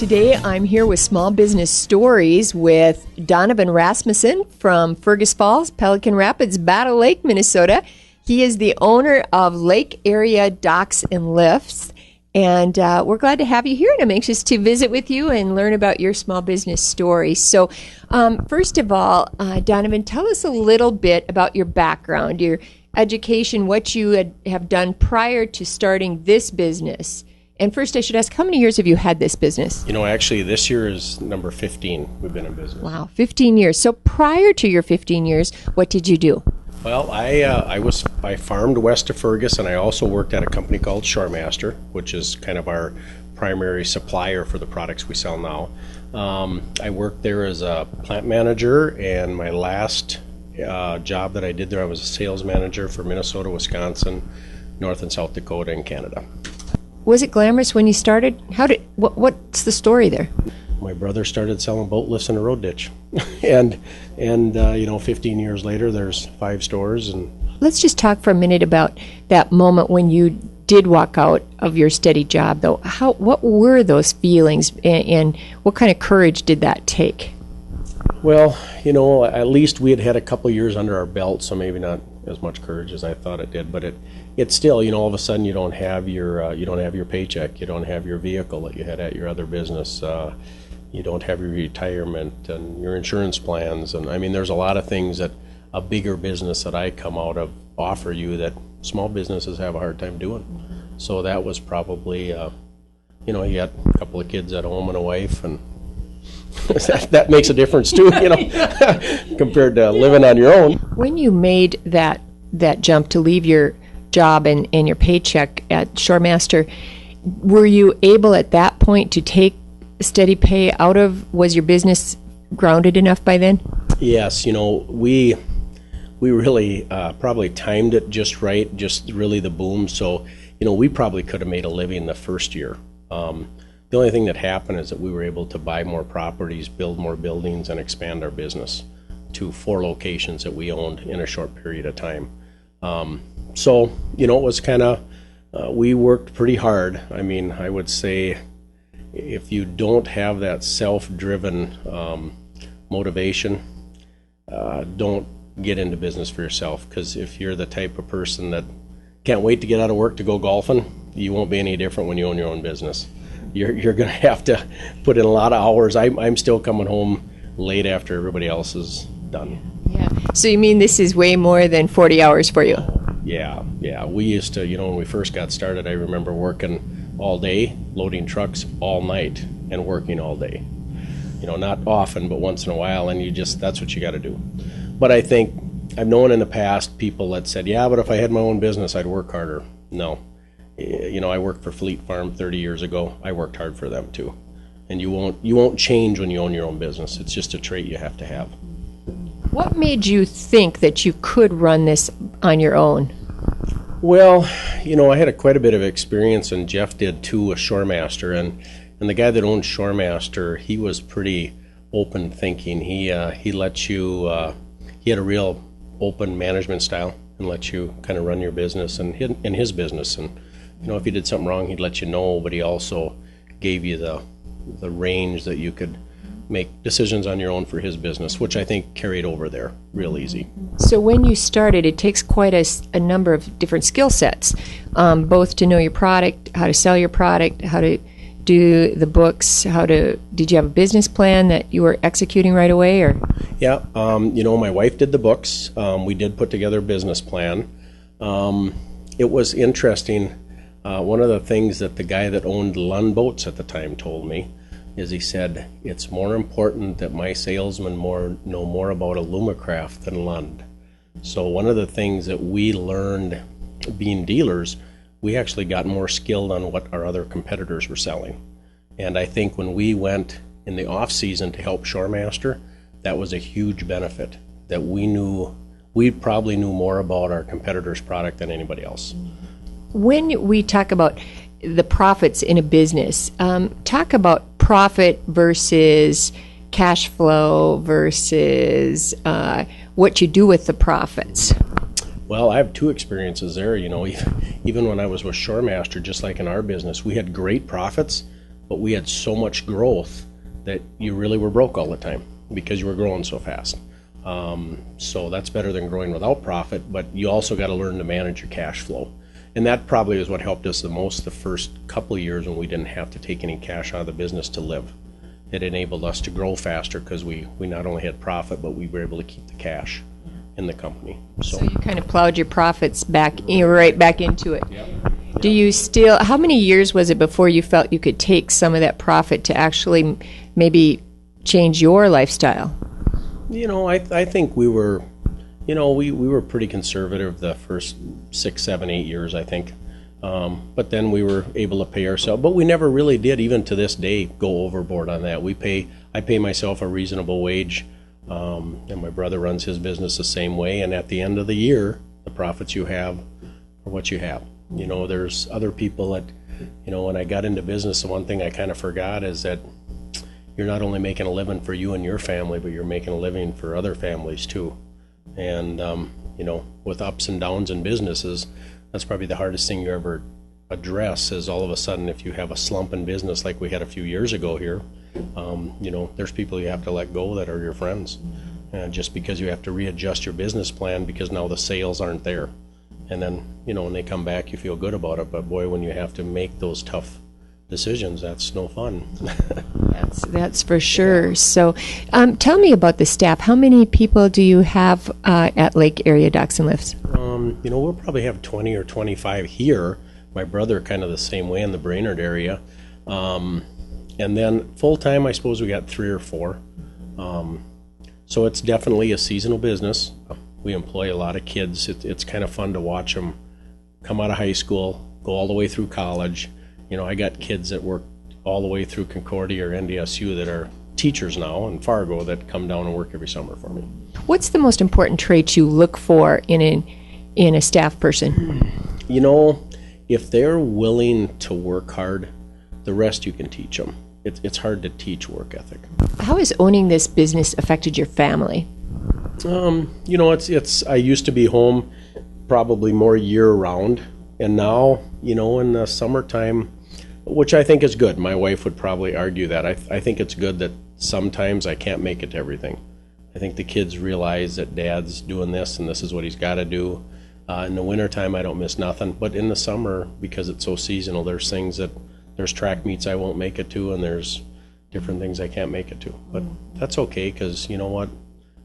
Today I'm here with Small Business Stories with Donavan Rasmusson from Fergus Falls, Pelican Rapids, Battle Lake, Minnesota. He is the owner of Lake Area Docks and Lifts, and we're glad to have you here, and I'm anxious to visit with you and learn about your small business story. So first of all, Donavan, tell us a little bit about your background, your education, what you have done prior to starting this business. And first, I should ask, how many years have you had this business? Actually, this year is number 15 we've been in business. Wow, 15 years. So prior to your 15 years, what did you do? Well, I farmed west of Fergus, and I also worked at a company called Shoremaster, which is kind of our primary supplier for the products we sell now. I worked there as a plant manager, and my last job that I did there, I was a sales manager for Minnesota, Wisconsin, North and South Dakota, and Canada. Was it glamorous when you started? What's the story there? My brother started selling boat lifts in a road ditch, and 15 years later, there's 5 stores. And let's just talk for a minute about that moment when you did walk out of your steady job, though. What were those feelings, and what kind of courage did that take? Well, at least we had a couple of years under our belt, so maybe not as much courage as I thought it did, but it's still, all of a sudden you don't have your paycheck, you don't have your vehicle that you had at your other business, you don't have your retirement and your insurance plans, and I mean there's a lot of things that a bigger business that I come out of offer you that small businesses have a hard time doing. So that was probably, you got a couple of kids at home and a wife, and that makes a difference too, compared to living on your own. When you made that jump to leave your job and your paycheck at Shoremaster, were you able at that point to take steady pay out of, was your business grounded enough by then? Yes, we really probably timed it just right, just really the boom. So, we probably could have made a living the first year. The only thing that happened is that we were able to buy more properties, build more buildings, and expand our business to 4 locations that we owned in a short period of time. So, it was kind of, we worked pretty hard. I mean, I would say if you don't have that self-driven motivation, don't get into business for yourself, because if you're the type of person that can't wait to get out of work to go golfing, you won't be any different when you own your own business. You're going to have to put in a lot of hours. I'm still coming home late after everybody else is done. Yeah. So you mean this is way more than 40 hours for you? Yeah. We used to, when we first got started, I remember working all day, loading trucks all night, and working all day. Not often, but once in a while, and that's what you got to do. But I think I've known in the past people that said, yeah, but if I had my own business, I'd work harder. No. I worked for Fleet Farm 30 years ago. I worked hard for them too. And you won't change when you own your own business. It's just a trait you have to have. What made you think that you could run this on your own? Well, I had quite a bit of experience, and Jeff did too, with Shoremaster. And the guy that owned Shoremaster, he was pretty open thinking. He let you, he had a real open management style and let you kind of run your business and in his business. And if you did something wrong, he'd let you know, but he also gave you the range that you could make decisions on your own for his business, which I think carried over there real easy. So when you started, it takes quite a number of different skill sets, both to know your product, how to sell your product, how to do the books, did you have a business plan that you were executing right away? Or? Yeah, my wife did the books. We did put together a business plan. It was interesting. One of the things that the guy that owned Lund Boats at the time told me is he said, it's more important that my salesmen know more about Alumacraft than Lund. So one of the things that we learned being dealers, we actually got more skilled on what our other competitors were selling. And I think when we went in the off season to help Shoremaster, that was a huge benefit, that we probably knew more about our competitors' product than anybody else. When we talk about the profits in a business, talk about profit versus cash flow versus what you do with the profits. Well, I have 2 experiences there. Even when I was with Shoremaster, just like in our business, we had great profits, but we had so much growth that you really were broke all the time because you were growing so fast. So that's better than growing without profit, but you also got to learn to manage your cash flow. And that probably is what helped us the most the first couple of years when we didn't have to take any cash out of the business to live. It enabled us to grow faster because we not only had profit, but we were able to keep the cash in the company. So you kind of plowed your profits right back into it. Yep. Do you still, how many years was it before you felt you could take some of that profit to actually maybe change your lifestyle? I think we were, we were pretty conservative the first 6, 7, 8 years, I think. But then we were able to pay ourselves. But we never really did, even to this day, go overboard on that. I pay myself a reasonable wage, and my brother runs his business the same way. And at the end of the year, the profits you have are what you have. There's other people that, when I got into business, the one thing I kind of forgot is that you're not only making a living for you and your family, but you're making a living for other families too. And, with ups and downs in businesses, that's probably the hardest thing you ever address is all of a sudden if you have a slump in business like we had a few years ago here, there's people you have to let go that are your friends. Just because you have to readjust your business plan because now the sales aren't there. And then, when they come back, you feel good about it. But boy, when you have to make those tough decisions, that's no fun. That's for sure. Yeah. So tell me about the staff. How many people do you have at Lake Area Docks and Lifts? We'll probably have 20 or 25 here. My brother kind of the same way in the Brainerd area. And then full-time, I suppose we got 3 or 4. So it's definitely a seasonal business. We employ a lot of kids. It's kind of fun to watch them come out of high school, go all the way through college. I got kids that work all the way through Concordia or NDSU that are teachers now in Fargo that come down and work every summer for me. What's the most important trait you look for in a staff person? If they're willing to work hard, the rest you can teach them. It's hard to teach work ethic. How has owning this business affected your family? I used to be home probably more year-round, and now, in the summertime, which I think is good. My wife would probably argue that. I think it's good that sometimes I can't make it to everything. I think the kids realize that Dad's doing this, and this is what he's got to do. In the wintertime, I don't miss nothing. But in the summer, because it's so seasonal, there's track meets I won't make it to, and there's different things I can't make it to. But that's okay, because you know what?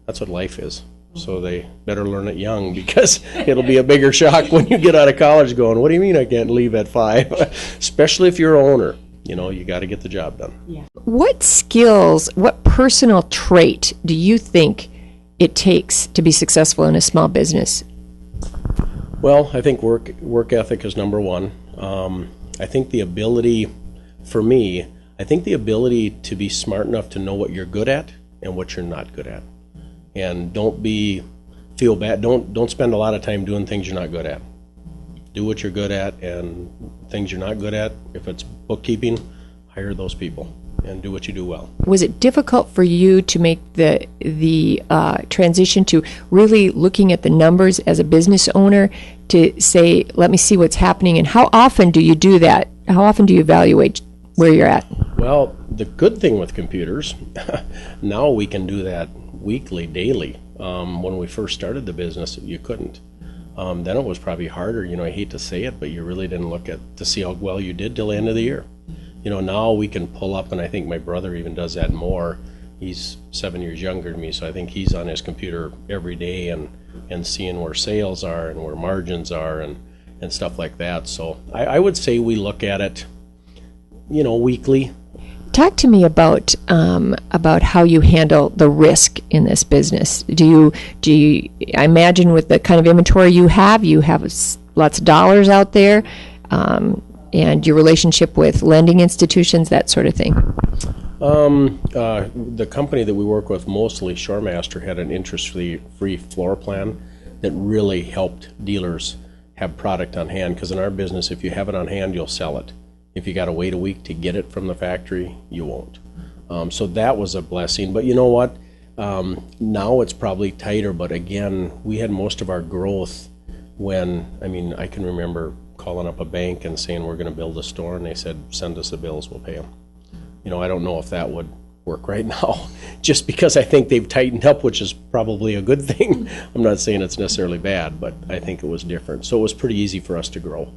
That's what life is. So they better learn it young because it'll be a bigger shock when you get out of college going, what do you mean I can't leave at 5? Especially if you're an owner. You got to get the job done. Yeah. What skills, what personal trait do you think it takes to be successful in a small business? Well, I think work ethic is number one. I think the ability, for me, to be smart enough to know what you're good at and what you're not good at. And don't feel bad. Don't spend a lot of time doing things you're not good at. Do what you're good at, and things you're not good at, if it's bookkeeping, hire those people and do what you do well. Was it difficult for you to make the transition to really looking at the numbers as a business owner to say, let me see what's happening, and how often do you do that? How often do you evaluate where you're at? Well, the good thing with computers, now we can do that weekly, daily. When we first started the business, you couldn't. Then it was probably harder. I hate to say it, but you really didn't look to see how well you did till the end of the year. Now we can pull up, and I think my brother even does that more. He's 7 years younger than me, so I think he's on his computer every day and seeing where sales are and where margins are and stuff like that. So I would say we look at it, weekly. Talk to me about how you handle the risk in this business. Do you? I imagine with the kind of inventory you have lots of dollars out there, and your relationship with lending institutions, that sort of thing. The company that we work with, mostly Shoremaster, had an interest-free floor plan that really helped dealers have product on hand. Because in our business, if you have it on hand, you'll sell it. If you got to wait a week to get it from the factory, you won't. So that was a blessing. But you know what? Now it's probably tighter. But again, we had most of our growth I can remember calling up a bank and saying we're going to build a store, and they said, send us the bills, we'll pay them. I don't know if that would work right now, just because I think they've tightened up, which is probably a good thing. I'm not saying it's necessarily bad, but I think it was different. So it was pretty easy for us to grow.